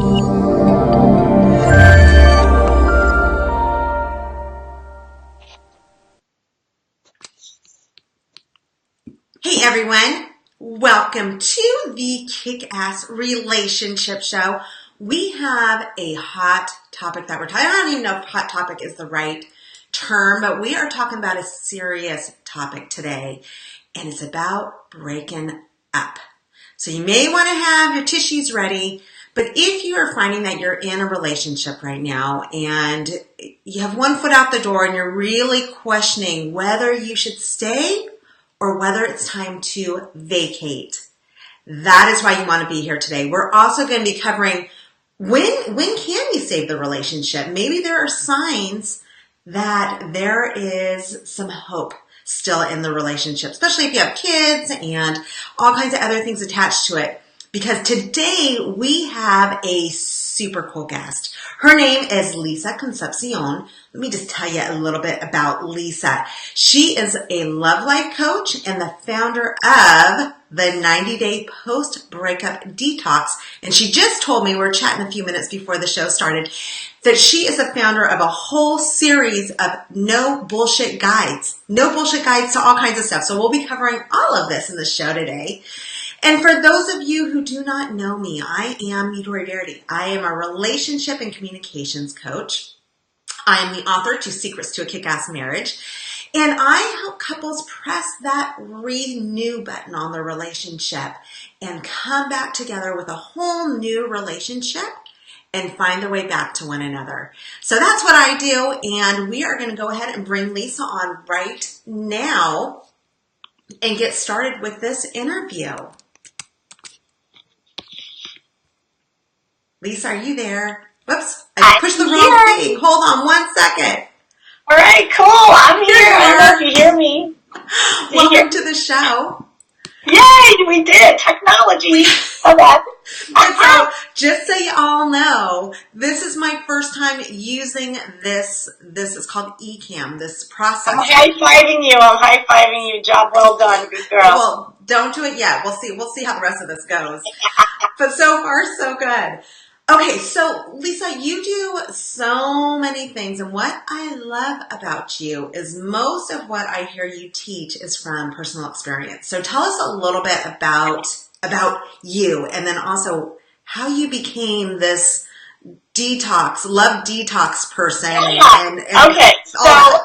Hey everyone, welcome to the Kick-Ass Relationship Show. We have a hot topic that we're talking about. I don't even know if hot topic is the right term, but we are talking about a serious topic today, and it's about breaking up. So you may want to have your tissues ready, but if you are finding that you're in a relationship right now and you have one foot out the door and you're really questioning whether you should stay or whether it's time to vacate, that is why you want to be here today. We're also going to be covering when can you save the relationship? Maybe there are signs that there is some hope still in the relationship, especially if you have kids and all kinds of other things attached to it. Because today we have a super cool guest. Her name is Lisa Concepcion. Let me just tell you a little bit about Lisa. She is a love life coach and the founder of the 90-Day Post-Breakup Detox. And she just told me, we were chatting a few minutes before the show started, that she is the founder of a whole series of no bullshit guides to all kinds of stuff. So we'll be covering all of this in the show today. And for those of you who do not know me, I am Midori, Verity. I am a relationship and communications coach. I am the author to Secrets to a Kick-Ass Marriage. And I help couples press that renew button on their relationship and come back together with a whole new relationship and find their way back to one another. So that's what I do. And we are going to go ahead and bring Lisa on right now and get started with this interview. Lisa, are you there? Whoops, I pushed the wrong thing. Hold on 1 second. All right, cool. I'm here. I don't know if you hear me. Welcome to the show. Yay, we did it. Technology. So, just so you all know, this is my first time using this. This is called eCam, this process. I'm high-fiving you. Job well done. Good girl. Well, don't do it yet. We'll see how the rest of this goes. But so far, so good. Okay, so Lisa, you do so many things, and what I love about you is most of what I hear you teach is from personal experience. So tell us a little bit about you, and then also how you became this love detox person. Okay, so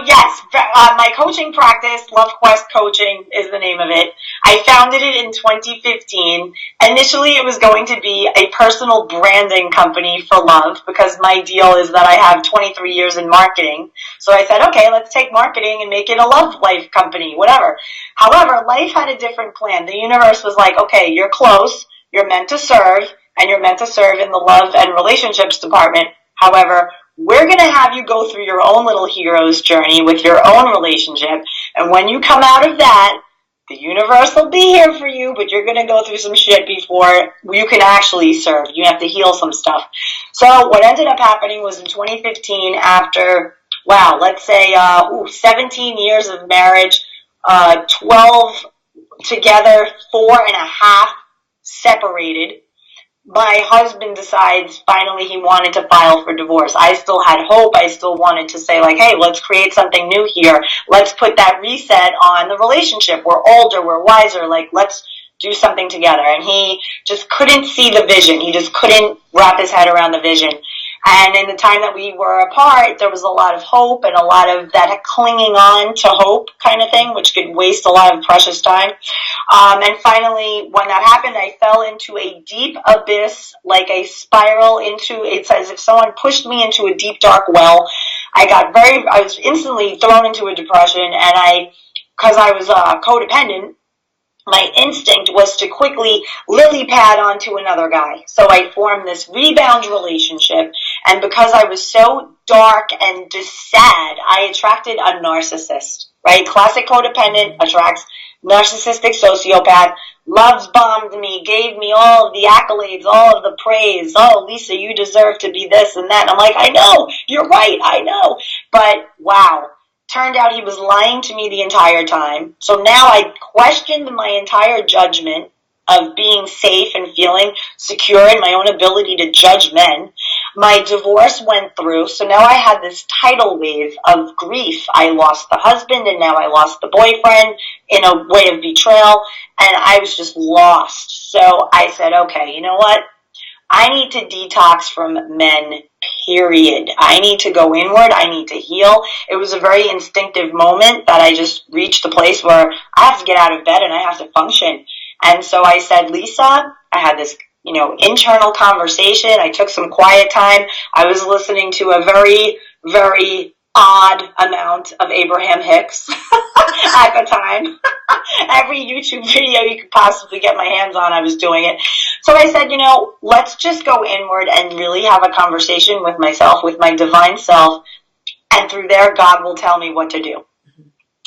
yes, my coaching practice, Love Quest Coaching is the name of it. I founded it in 2015. Initially, it was going to be a personal branding company for love because my deal is that I have 23 years in marketing. So I said, okay, let's take marketing and make it a love life company, whatever. However, life had a different plan. The universe was like, okay, you're close, you're meant to serve, and you're meant to serve in the love and relationships department. However, we're going to have you go through your own little hero's journey with your own relationship. And when you come out of that, the universe will be here for you, but you're going to go through some shit before you can actually serve. You have to heal some stuff. So what ended up happening was in 2015, after, 17 years of marriage, 12 together, 4.5 separated, my husband decides finally he wanted to file for divorce. I still had hope. I still wanted to say, like, hey, let's create something new here. Let's put that reset on the relationship. We're older. We're wiser. Like, let's do something together. And he just couldn't see the vision. He just couldn't wrap his head around the vision. And in the time that we were apart, there was a lot of hope and a lot of that clinging on to hope kind of thing, which could waste a lot of precious time. And finally, when that happened, I fell into a deep abyss, like a spiral into, it's as if someone pushed me into a deep, dark well. I was instantly thrown into a depression, and because I was codependent, my instinct was to quickly lily pad onto another guy. So I formed this rebound relationship, and because I was so dark and just sad, I attracted a narcissist, right? Classic codependent attracts narcissistic sociopath, loves bombed me, gave me all of the accolades, all of the praise. Oh, Lisa, you deserve to be this and that. And I'm like, I know, you're right, I know. But wow. Turned out he was lying to me the entire time. So now I questioned my entire judgment of being safe and feeling secure in my own ability to judge men. My divorce went through, so now I had this tidal wave of grief. I lost the husband, and now I lost the boyfriend in a way of betrayal, and I was just lost. So I said, okay, you know what? I need to detox from men, period. I need to go inward. I need to heal. It was a very instinctive moment that I just reached a place where I have to get out of bed and I have to function. And so I said, Lisa, I had this, internal conversation. I took some quiet time. I was listening to a very, very odd amount of Abraham Hicks at the time. Every YouTube video you could possibly get my hands on, I was doing it. So I said, let's just go inward and really have a conversation with myself, with my divine self, and through there, God will tell me what to do.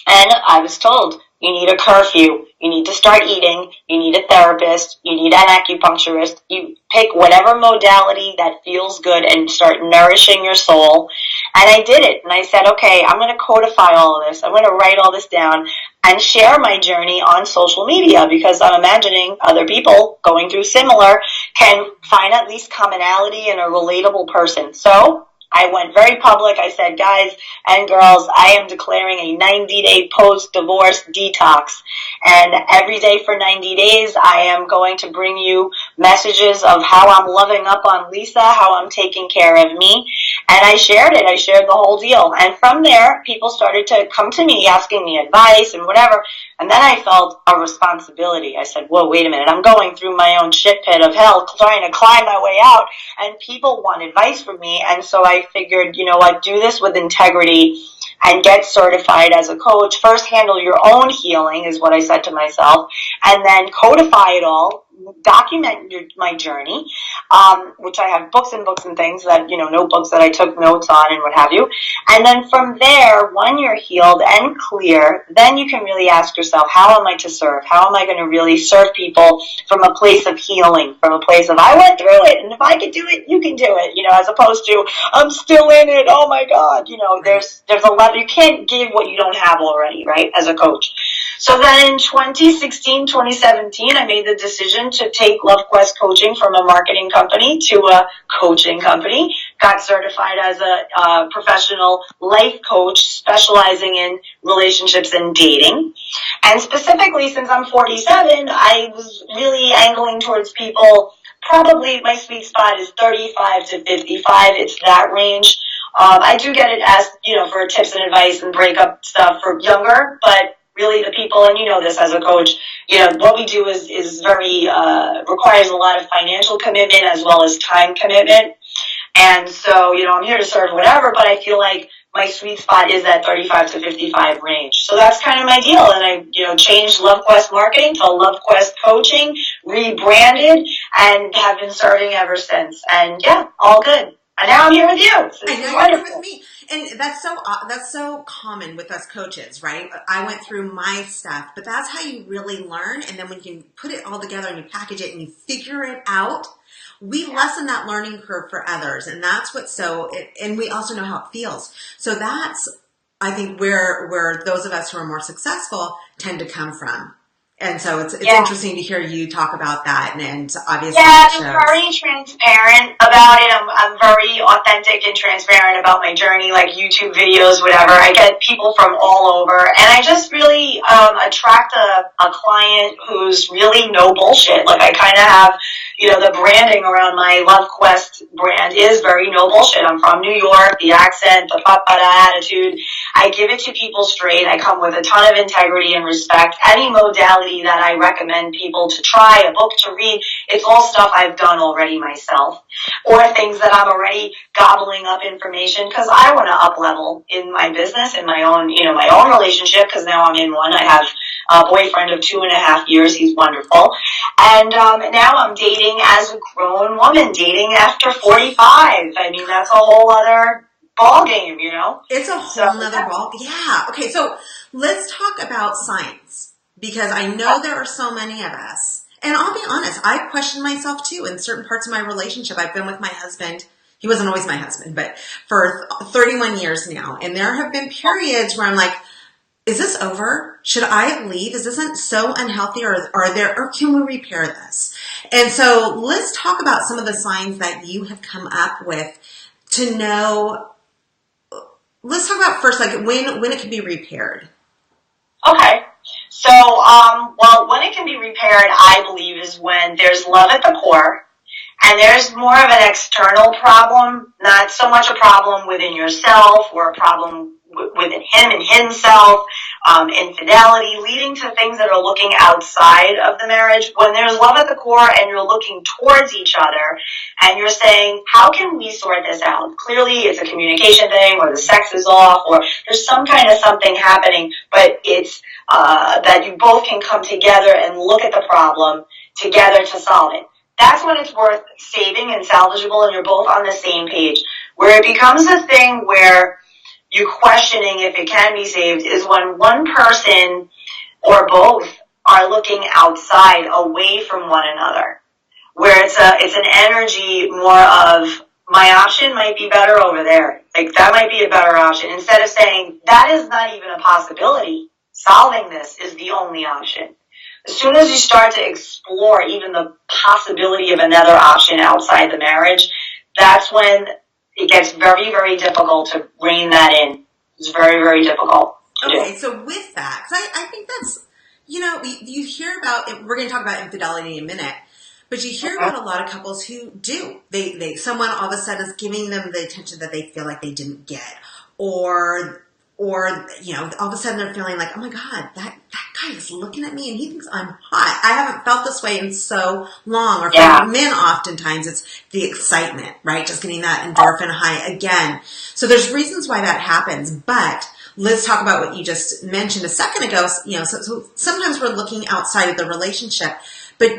And I was told, you need a curfew, you need to start eating, you need a therapist, you need an acupuncturist, you pick whatever modality that feels good and start nourishing your soul. And I did it, and I said, okay, I'm going to codify all of this, I'm going to write all this down and share my journey on social media, because I'm imagining other people going through similar can find at least commonality in a relatable person. So I went very public. I said, guys and girls, I am declaring a 90-day post-divorce detox. And every day for 90 days, I am going to bring you messages of how I'm loving up on Lisa, how I'm taking care of me. And I shared it. I shared the whole deal. And from there, people started to come to me asking me advice and whatever. And then I felt a responsibility. I said, whoa, wait a minute. I'm going through my own shit pit of hell, trying to climb my way out. And people want advice from me. And so I figured, do this with integrity and get certified as a coach. First, handle your own healing is what I said to myself. And then codify it all. Document my journey, which I have books and books and things that, notebooks that I took notes on and what have you. And then from there, when you're healed and clear, then you can really ask yourself, how am I to serve? How am I going to really serve people from a place of healing, from a place of, I went through it, and if I could do it, you can do it, as opposed to, I'm still in it, oh my God, there's a lot, you can't give what you don't have already, right, as a coach. So then in 2016, 2017, I made the decision to take LoveQuest coaching from a marketing company to a coaching company. Got certified as a professional life coach specializing in relationships and dating. And specifically, since I'm 47, I was really angling towards people. Probably my sweet spot is 35 to 55. It's that range. I do get it asked, for tips and advice and breakup stuff for younger, but really the people, and this as a coach, what we do is very, requires a lot of financial commitment as well as time commitment. And so, I'm here to serve whatever, but I feel like my sweet spot is that 35 to 55 range. So that's kind of my deal. And I, changed LoveQuest marketing to LoveQuest coaching, rebranded, and have been serving ever since. And yeah, all good. And now I'm here with you. So I know you're here with me. And that's so common with us coaches, right? I went through my stuff, but that's how you really learn. And then when you put it all together and you package it and you figure it out, we lessen that learning curve for others. And that's what's and we also know how it feels. So that's, I think, where those of us who are more successful tend to come from. And so it's interesting to hear you talk about that, and obviously, I'm very transparent about it. I'm very authentic and transparent about my journey, like YouTube videos, whatever. I get people from all over, and I just really attract a client who's really no bullshit. Like I kind of have, the branding around my LoveQuest brand is very no bullshit. I'm from New York, the accent, the papada attitude. I give it to people straight. I come with a ton of integrity and respect. Any modality that I recommend people to try, a book to read, it's all stuff I've done already myself, or things that I'm already gobbling up information because I want to up level in my business, in my own, my own relationship, because now I'm in one. I have a boyfriend of 2.5 years. He's wonderful. And now I'm dating as a grown woman, dating after 45. I mean, that's a whole other ball game, It's a whole other ball. Yeah. Okay. So let's talk about science. Because I know there are so many of us, and I'll be honest, I question myself too in certain parts of my relationship. I've been with my husband. He wasn't always my husband, but for 31 years now. And there have been periods where I'm like, is this over? Should I leave? Is this so unhealthy, or can we repair this? And so let's talk about some of the signs that you have come up with to know. Let's talk about first, like when it can be repaired. Okay. So, well, when it can be repaired, I believe, is when there's love at the core, and there's more of an external problem, not so much a problem within yourself or a problem within him and himself, infidelity, leading to things that are looking outside of the marriage. When there's love at the core and you're looking towards each other and you're saying, how can we sort this out? Clearly it's a communication thing, or the sex is off, or there's some kind of something happening, but it's that you both can come together and look at the problem together to solve it. That's when it's worth saving and salvageable, and you're both on the same page. Where it becomes a thing where you're questioning if it can be saved is when one person or both are looking outside, away from one another. Where it's an energy more of, my option might be better over there. Like, that might be a better option. Instead of saying, that is not even a possibility. Solving this is the only option. As soon as you start to explore even the possibility of another option outside the marriage, that's when it gets very, very difficult to rein that in. It's very, very difficult to do. Okay, so with that, because I think that's, you hear about, we're going to talk about infidelity in a minute, but you hear about a lot of couples who do. Someone all of a sudden is giving them the attention that they feel like they didn't get, or all of a sudden they're feeling like, oh my God, that guy is looking at me and he thinks I'm hot. I haven't felt this way in so long. Or for men, oftentimes it's the excitement, right? Just getting that endorphin high again. So there's reasons why that happens, but let's talk about what you just mentioned a second ago. So sometimes we're looking outside of the relationship, but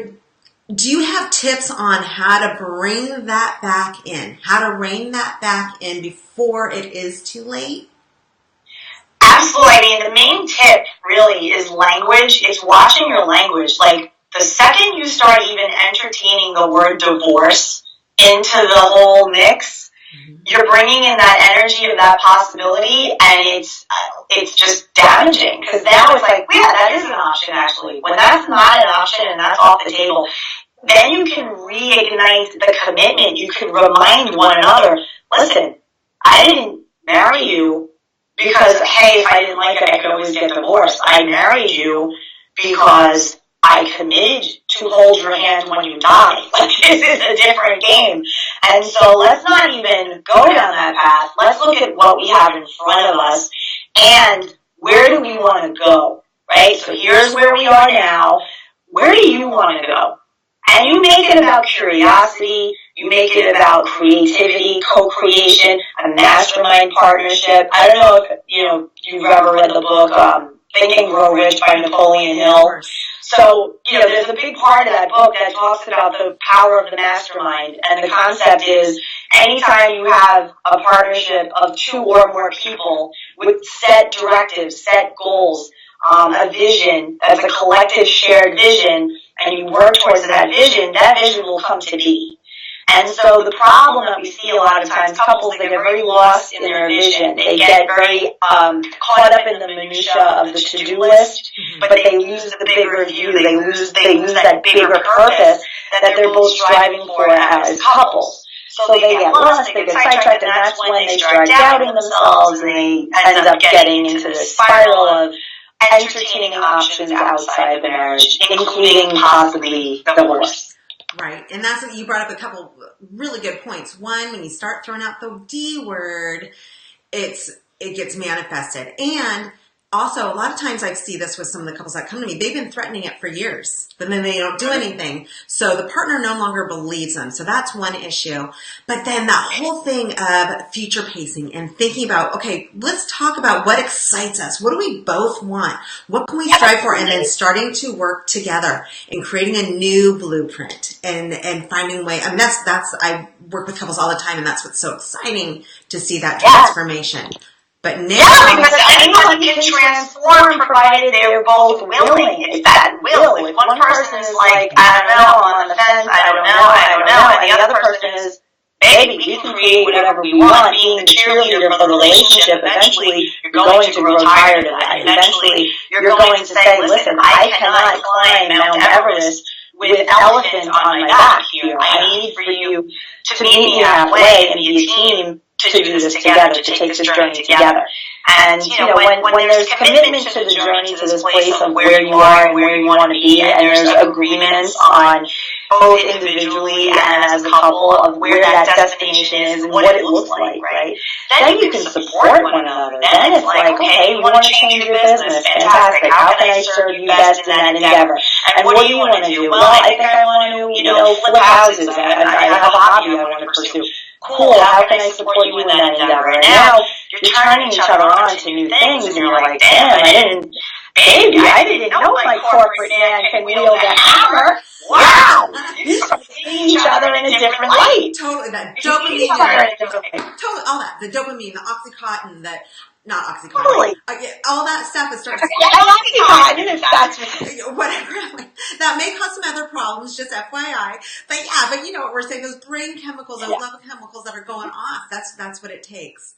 do you have tips on how to bring that back in? How to rein that back in before it is too late? Absolutely. I mean, the main tip really is language. It's watching your language. Like, the second you start even entertaining the word divorce into the whole mix, you're bringing in that energy of that possibility, and it's just damaging. Because now it's like, yeah, that is an option, actually. When that's not an option and that's off the table, then you can reignite the commitment. You can remind one another, listen, I didn't marry you because, hey, if I didn't like it, I could always get divorced. I married you because I committed to hold your hand when you die. Like, this is a different game. And so let's not even go down that path. Let's look at what we have in front of us and where do we want to go, right? So here's where we are now. Where do you want to go? And you make it about curiosity. You make it about creativity, co-creation, a mastermind partnership. I don't know if, you've ever read the book, Think and Grow Rich by Napoleon Hill. So, there's a big part of that book that talks about the power of the mastermind. And the concept is, anytime you have a partnership of 2 or more people with set directives, set goals, a vision that's a collective shared vision, and you work towards that vision will come to be. And so the problem that we see a lot of times, couples, they get very lost in their vision. They get very caught up in the minutia of the to-do list, but they lose the bigger view. They lose that bigger purpose that they're both striving for as couples. So they get lost, they get sidetracked, and that's when they start doubting themselves, and they end up getting into this spiral of entertaining options outside the marriage, including possibly divorce. Right. And that's what you brought up, a couple really good points. One, when you start throwing out the D word, it gets manifested. And also, a lot of times I see this with some of the couples that come to me. They've been threatening it for years, but then they don't do anything. So the partner no longer believes them. So that's one issue. But then that whole thing of future pacing and thinking about, okay, let's talk about what excites us. What do we both want? What can we strive for? And then starting to work together and creating a new blueprint and finding a way. I mean, I work with couples all the time, and that's what's so exciting to see that transformation. But now, because anyone can transform provided they're both willing. It's that will. If one person is like, I don't know, I'm on the fence, I don't know, and the other person is, baby, we can create create whatever we want, being the cheerleader for the relationship, eventually you're going to grow tired of that. Eventually you're going to say, listen, I cannot climb Mount Everest with elephants on my back here. I need for you to meet me halfway and be a team to do this together, to take this journey together. And, when there's commitment to the journey, to this place of where you are and where you want to be, and there's agreements on both individually and as a couple of where that destination is and what it looks like, right? Then you can support one another. Then it's like, okay, you want to change your business. Fantastic. How can I serve you best in that endeavor? And what do you want to do? Well, I think I want to, flip houses. I have a hobby I want to pursue. Cool, how can I support you in that endeavor? And now you're turning each other on to new things, and you're like, damn, I didn't know my corporate man can wield a hammer. Wow! You see each other in a different light. Totally, that dopamine. Totally, all that. The dopamine, the Oxycontin, not Oxycontin. Totally. All that stuff, it starts. Oxycontin, if that's whatever. That may cause some other problems, just FYI. But yeah, but you know what we're saying, those brain chemicals, those love chemicals that are going off, that's what it takes.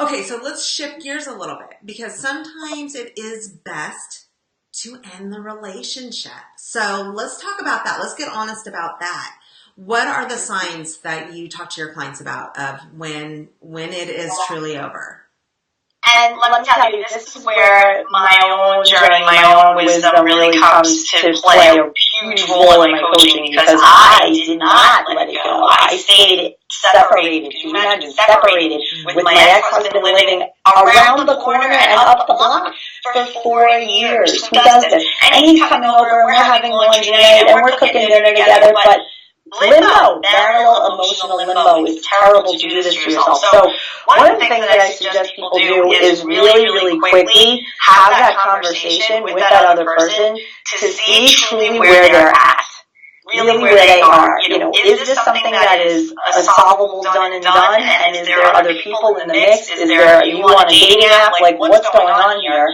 Okay, so let's shift gears a little bit, because sometimes it is best to end the relationship. So let's talk about that. Let's get honest about that. What are the signs that you talk to your clients about of when it is truly over? And let me tell you, this is where my own journey, my own wisdom really comes to play a huge role in my coaching, because I did not let it go. I stayed separated. Can you imagine? Separated with my ex-husband living around the corner and up the block for 4 years. Who does this? And he's coming over and we're having lunch and we're cooking dinner together, but limbo, marital emotional limbo, is terrible to do this to yourself. So one of the things that I suggest people do is really, really quickly have that conversation with that other person to see truly where they're at, really where they are. Is this something that is a solvable done and done? And is there other people in the mix? Is there, you on a dating app? Like, what's going on here?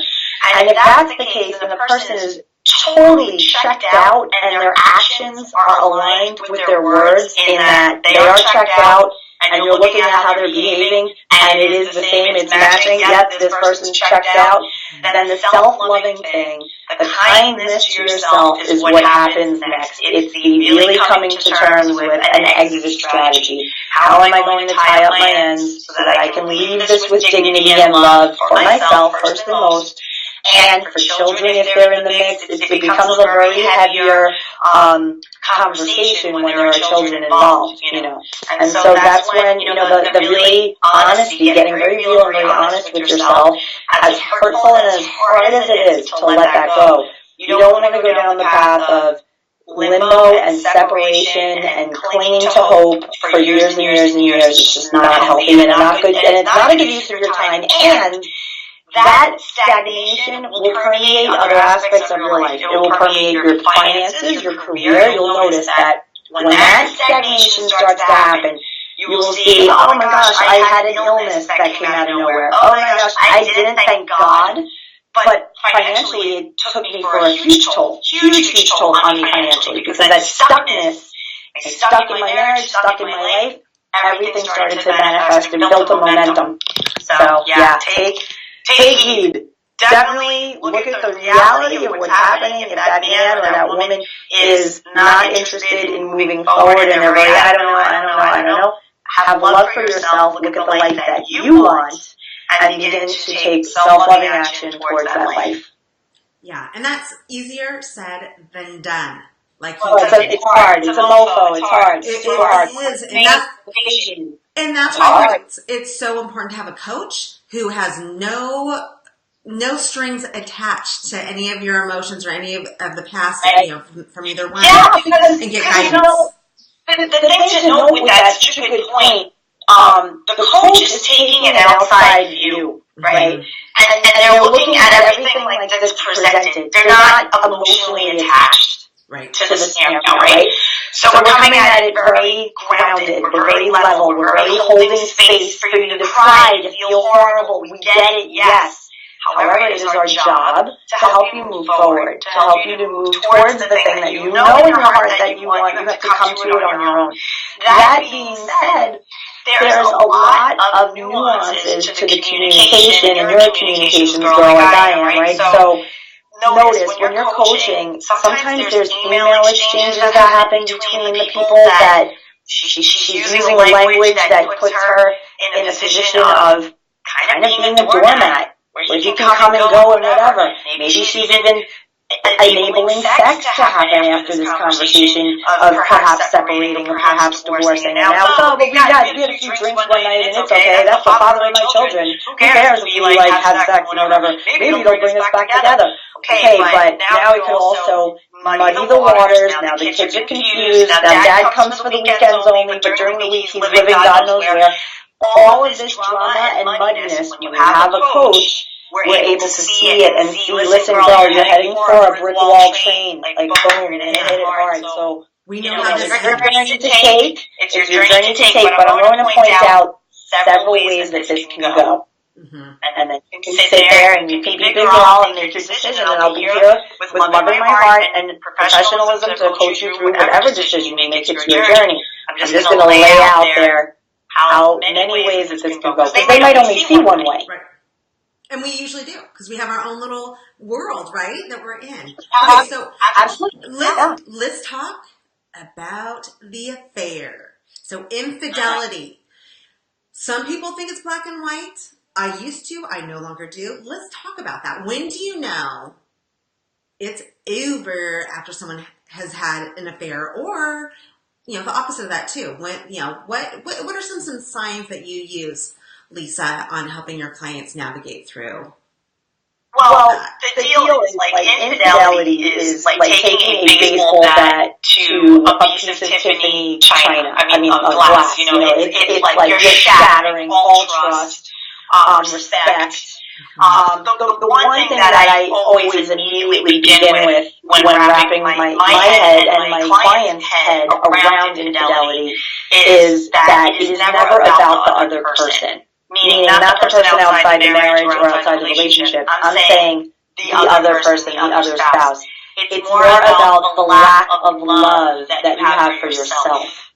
And if that's the case, and the person is totally checked out and their actions are aligned with their words, in that they are checked out and you're looking at how they're behaving and it is the same, it's matching, yep, this person's checked out, then the self-loving thing, the kindness to yourself is what happens next. It's the really coming to terms with an exit strategy. How am I going to tie up my ends so that I can leave this with dignity and love for myself first and most? And for children, if they're in the mix, it becomes a very heavier conversation when there are children involved, And so that's when, the really honesty, getting very real and very honest with yourself, as hurtful and as hard as it is to let that go, you don't want to go down the path of limbo and separation and clinging to hope for years and years and years. It's just not healthy and not good, and it's not a good use of your time. And that stagnation will permeate other aspects of your life. It will permeate your finances, your career. You'll notice that when that stagnation starts to happen, you will see, oh my gosh, I had an illness that came out of nowhere. Oh my gosh, I didn't, thank God. But financially, it took me for a huge toll on me financially, because that stuckness, stuck in my marriage, stuck in my life, everything started to manifest and built a momentum. So yeah, Take heed. Definitely look at the reality of what's happening. If that man or that woman is not interested in moving forward and they're very, I don't know, have love for yourself. Look at the life that you want and begin to take self-loving action towards that life. Yeah, and that's easier said than done. Like it's hard. It's a mofo. It's hard. It is. And that's why it's so important to have a coach who has no strings attached to any of your emotions or any of the past, from either one. Yeah, because and get guidance. The thing to note with that, such a good point, the coach is taking an outside view, right? And they're looking at everything like this presented. They're not emotionally attached. Right. To the scenario, right? So we're coming at it very grounded, we're very level, we're very holding space for you to cry, to feel horrible, we get it, yes. However, it is our job to help you move forward, to help you to move towards the thing that you know in your heart that you want. You have to come to it on your own. That being said, there's a lot of nuances to the communication, and you're a communications girl like I am, right? So notice when you're coaching, sometimes there's email exchanges that happen between the people that she's using language that puts her in a position of kind of being a doormat, where you can come and go and whatever. Maybe she's even enabling sex to happen after this conversation of perhaps separating or perhaps divorcing. And now it's, oh, but we had a few drinks one night and it's okay. That's the father of my children. Who cares if we have sex and whatever? Maybe they'll bring us back together. Okay, but now it can also muddy the waters. Now the kids are confused. Now dad comes for the weekends only, but during the week he's living God knows where. All of this drama and muddiness, when you have a coach, we're able to see it and see, listen, girl, you're heading for a brick wall train. Like, boom, and hit it hard. So, we know how this is your journey to take. It's your journey to take, but I'm going to point out several ways that this can go. Mm-hmm. And then you can sit there and you can be big girl and make your decision, and I'll be here with love in my heart and professionalism to coach you through whatever decision you make. It's your journey. I'm just going to lay out there how many ways that this can go. Because they might only see one way. Right. And we usually do, because we have our own little world, right, that we're in. Okay, so let's talk about the affair. So infidelity. Some people think it's black and white. I used to. I no longer do. Let's talk about that. When do you know it's over after someone has had an affair, or the opposite of that too? When what are some signs that you use, Lisa, on helping your clients navigate through? Well, the deal is like infidelity is like taking a baseball bat to a piece of Tiffany china. I mean, of glass. It's like you're shattering all trust, respect. The one thing that I always immediately begin with when wrapping my head and my client's head around infidelity is that it is never about the other person. Meaning not the person outside the marriage or outside the relationship. I'm saying the other person, the other spouse. It's more about the lack of love that you have for yourself.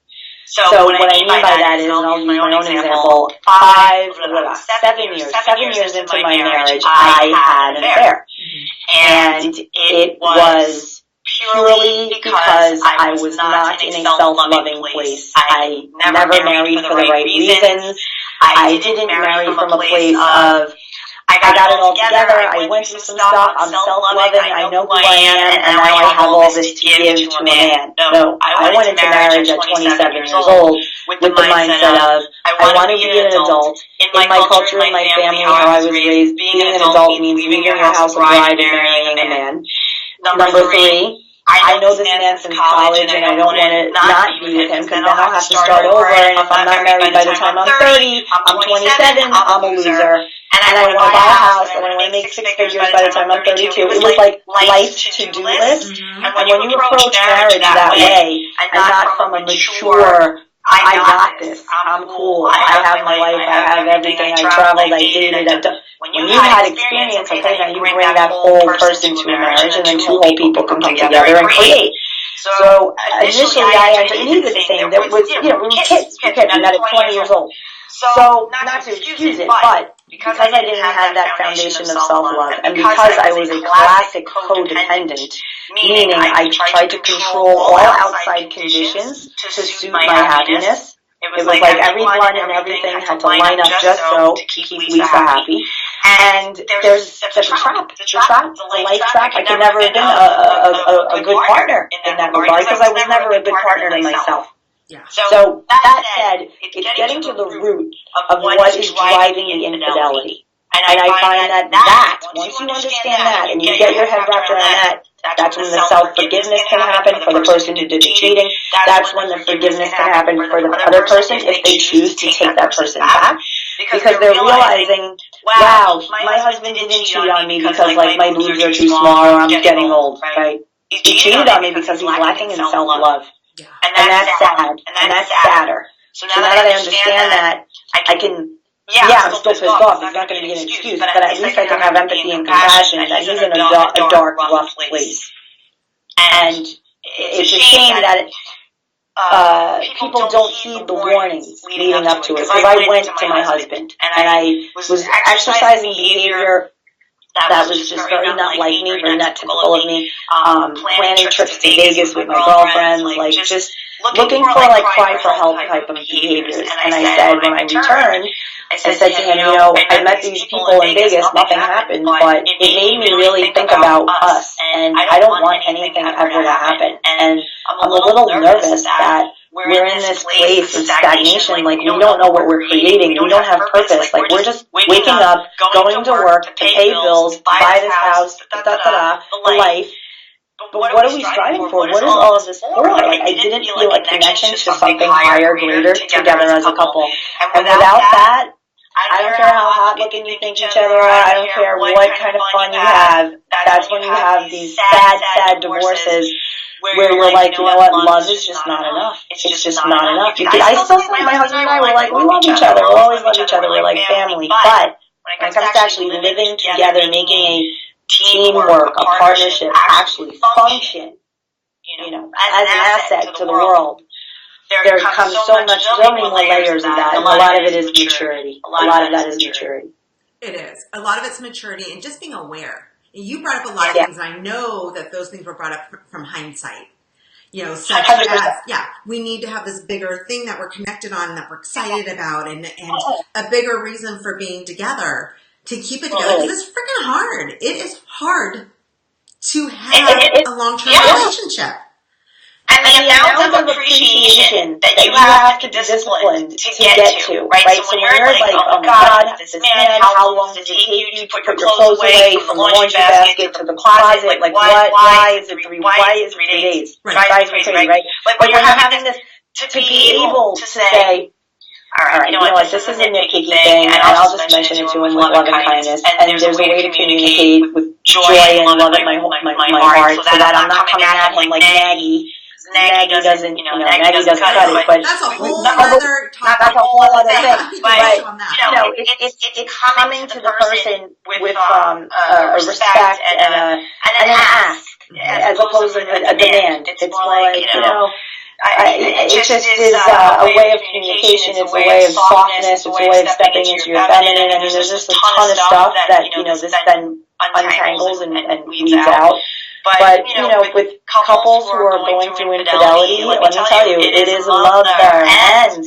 So what I mean by that is, and I'll use my own example, 7 years into my marriage, I had an affair. And it was purely because I was not in a self-loving place. I never married for the right reasons. I didn't marry from a place of, I got it all together, I went through some stuff, I'm self-loving, I know who I am, and now I have all this to give to a man. No, I went into marriage at 27 years old with the mindset of, I want to be an adult. In my culture, in my family, how I was raised, being an adult means leaving your house a bride and marrying a man. Number 3, I know this man's in college and I don't want to not be with him because then I'll have to start over, and if I'm not married by the time I'm 30, I'm 27, I'm a loser. And I want to buy a house and I want to make 6 figures by the time I'm 32. It was like life's to-do list. And when you approach marriage that way and not from a mature, I got this, I'm cool, I have my life, I have everything, I traveled, I dated, I've done. When you've had experience, okay, now you bring that whole person to a marriage, and then 2 whole people can come together and create. So initially I entered, and he did the same. There was, we were kids. We met at 20 years old. So not to excuse it, but because I didn't have that foundation of self-love, and because I was a classic codependent, meaning I tried to control all outside conditions to suit my happiness. It was like everyone and everything had to line up just so to keep Lisa happy. And there's the trap, the life trap. I could never have been a good partner in that regard because I was never a good partner to myself. Yeah. So that said, it's getting to the root of what is driving the infidelity. And I find that once you understand that and you get your head wrapped around that, that's when the self-forgiveness can happen for the person who did the cheating. That's when the forgiveness can happen for the other person if they choose to take that person back. Because they're realizing, wow, my husband didn't cheat on me because like my boobs are too small or I'm getting old, right? He cheated on me because he's lacking in self-love. Yeah. And that's sad. And that's sadder. So now that I understand that, I can, I'm still pissed off. It's not going to be an excuse. But at least I can have empathy and compassion that he's in a dark, rough place. And it's a shame that people don't heed the warnings leading up to it. Because I went to my husband and I was exercising behavior that was just very not like me, very not typical of me. Planning trips to Vegas with my girlfriends, like just looking for like cry for help type of behaviors. And I said when I returned, I said to him, you know, I met these people in Vegas, nothing happened, but it made me really think about us, and I don't want anything ever to happen. And I'm a little nervous that we're in this place of stagnation, like we don't know what we're creating, we don't have purpose, like we're just waking up, going to work, to pay bills, buy this house, the life. But what are we striving for? What is all of this for? Like I didn't feel a connection to something higher, greater, together as a couple. And without that, I don't care how hot looking you think each other are, I don't care what kind of fun you have, that's when you have these sad divorces where we're like, you know what, love is just not enough. It's just not enough. I still think my husband and I, we're like, we love each other, we'll always love each other, we're like family, but when it comes to actually living together, making a teamwork, a partnership actually function, you know, as an asset to the world, there comes so many more layers of that, and a lot of it is maturity. A lot of that is maturity. It is. A lot of it's maturity and just being aware. And you brought up a lot of things, and I know that those things were brought up from hindsight. You know, such as, we need to have this bigger thing that we're connected on, that we're excited about, and a bigger reason for being together, to keep it together, because it's freaking hard. It is hard to have a long-term relationship. And the amount of appreciation that you have to be disciplined to get to, right? So when you're like, oh my God, this man, how long does it take you to put your clothes away from the laundry basket to the closet? Like, why is it 3 days? Right. Drives me crazy, right? Like when you're having this, to be able to say, all right, you know what, this is a nitpicky thing, and I'll just mention it to him with love and kindness, and there's a way to communicate with joy and love in my heart, so that I'm not coming at him like Maggie. Maggie doesn't, Maggie doesn't cut it, but that's a whole other topic. That's a whole other thing. But it's coming to the person with a respect and an ask, as opposed to a demand. It's like, it just is a way of communication. It's a way of softness. It's a way of stepping into your feminine. I mean, there's just a ton of stuff that this then untangles and weeds out. But, with couples who are going through infidelity, let me tell you, it is love there. And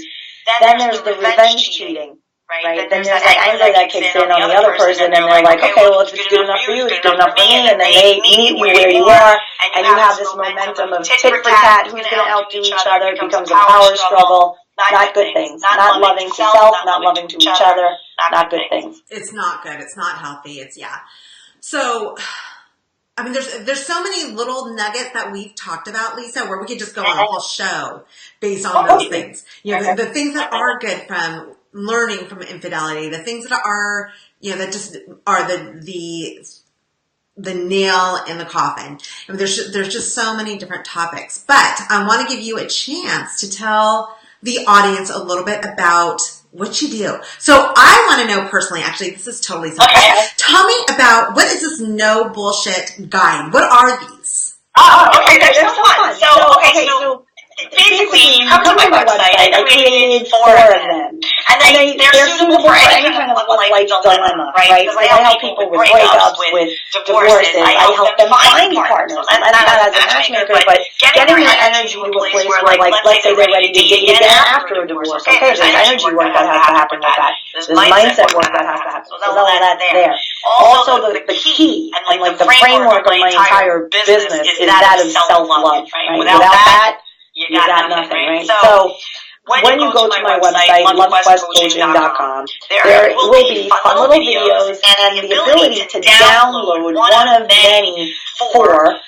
then there's the revenge cheating, right? Then there's that anger that kicks in on the other person, and they're like, okay, well, if it's good enough for you, it's good enough for me. And then they meet you where you are, and you have this momentum of tit for tat, who's going to outdo each other. It becomes a power struggle. Not good things. Not loving to self, not loving to each other. Not good things. It's not good. It's not healthy. So, I mean, there's so many little nuggets that we've talked about, Lisa, where we could just go on a whole show based on those things. The things that are good from learning from infidelity, the things that are, that just are the nail in the coffin. I mean, there's just so many different topics. But I want to give you a chance to tell the audience a little bit about what you do. So I want to know personally, actually, this is totally something. Okay. Tell me about, what is this no bullshit guide? What are these? Okay, they're so fun. So basically, you come to my website, I created 4 of them. And they're suitable for any kind of life dilemma, right? Because I help people with breakups, with divorces. I help them find partners. And not as a matchmaker, but getting their energy to a place where, like, let's say they're ready to date again after a divorce. Okay, there's energy work that has to happen with that. There's mindset work that has to happen. So all that's there. Also, the key, and like the framework of my entire business is that of self-love, right? Without that, you got nothing, right? So when you go to my website, lovequestcoaching.com, there will be fun little videos and the ability to download one of many 4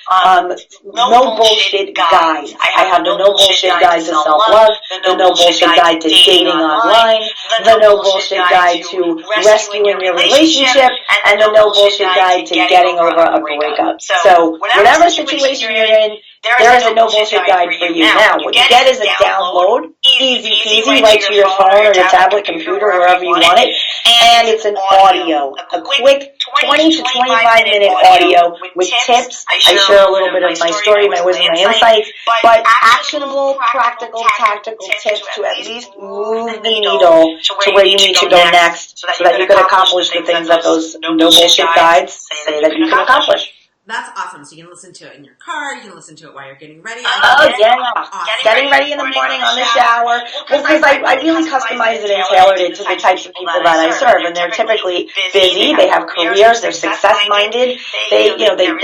no bullshit guides. I have the no bullshit guide to self-love, the no bullshit guide to dating online, the no bullshit guide to rescuing your relationship, and the no bullshit guide to getting over a breakup. So whatever situation you're in, there is a no bullshit guide for you. Now, what you get is a download, easy peasy, right to your phone or your tablet, computer, wherever you want it. And it's an audio, a quick 20 to 25-minute audio with tips. I share a little bit of my story, my wisdom, my insights, but actionable, practical, tactical tips to at least move the needle to where you need to go next so that you can accomplish the things that those no bullshit guides say that you can accomplish. That's awesome. So you can listen to it in your car. You can listen to it while you're getting ready. Oh, yeah. Awesome. Getting ready in the morning on the shower. Well, because I really customized it and tailored it to the types of people that I serve. And they're typically busy. They have careers. They're success-minded. They're in their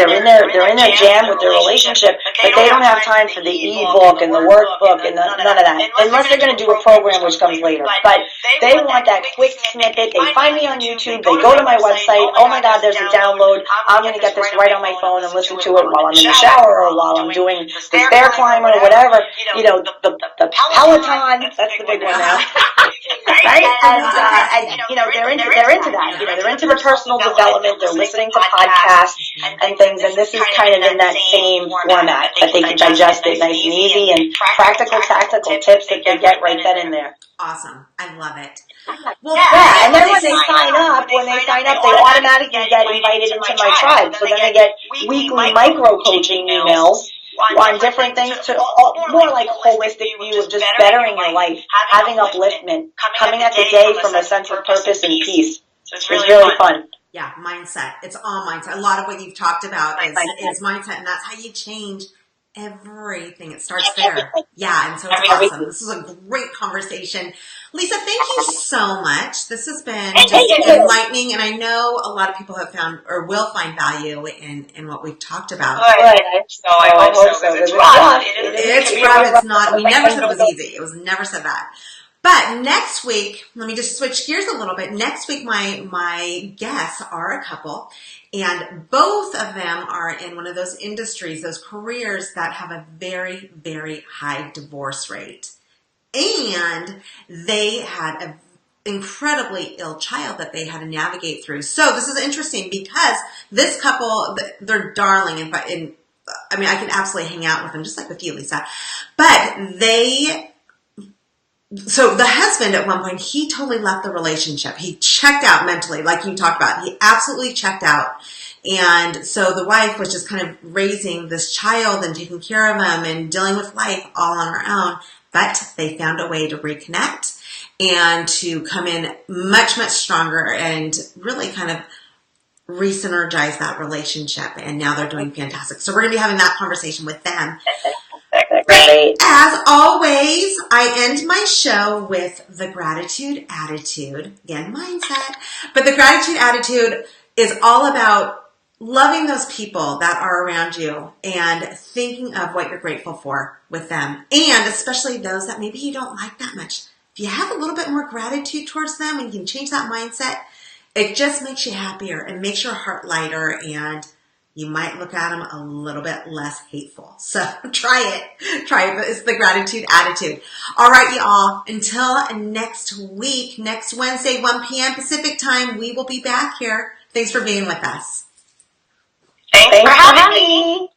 jam with their relationship, but they don't have time for the e-book and the workbook and none of that. Unless they're going to do a program, which comes later. But they want that quick snippet. They find me on YouTube. They go to my website. Oh, my God, there's a download. I'm going to get this right on my phone and listen to it while I'm in the shower or while I'm doing the stair climber or whatever. The Peloton, that's the big one now. Right? And they're into that. They're into the personal development. They're listening to podcasts and things, and this is kind of in that same format that they can digest it nice and easy, and practical, tactical tips that they get right then and there. Awesome. I love it. Well, yeah, and then when they sign up, they automatically get invited into my tribe. So then they get weekly micro coaching emails on different things to more like a holistic view of just bettering your life, having upliftment, coming at the day from a sense of purpose and peace. It's really fun. Yeah, mindset. It's all mindset. A lot of what you've talked about is mindset, and that's how you change everything. It starts there. Yeah, and so it's awesome. This is a great conversation. Lisa, thank you so much. This has been just enlightening, and I know a lot of people have found or will find value in what we've talked about. Good. So I hope so. It's rough. It's not. We never said it was easy. It was never said that. But next week, let me just switch gears a little bit. Next week, my guests are a couple, and both of them are in one of those industries, those careers that have a very, very high divorce rate. And they had an incredibly ill child that they had to navigate through. So this is interesting because this couple, they're darling. I mean, I can absolutely hang out with them, just like with you, Lisa. But so the husband at one point, he totally left the relationship. He checked out mentally, like you talked about. He absolutely checked out. And so the wife was just kind of raising this child and taking care of him and dealing with life all on her own. But they found a way to reconnect and to come in much, much stronger and really kind of re-synergize that relationship. And now they're doing fantastic. So we're going to be having that conversation with them. Great. As always, I end my show with the gratitude attitude. Again, mindset. But the gratitude attitude is all about loving those people that are around you and thinking of what you're grateful for with them. And especially those that maybe you don't like that much. If you have a little bit more gratitude towards them and you can change that mindset, it just makes you happier and makes your heart lighter, and you might look at them a little bit less hateful. So try it. It's the gratitude attitude. All right, y'all. Until next week, next Wednesday, 1 p.m. Pacific time, we will be back here. Thanks for being with us. Thanks for having me.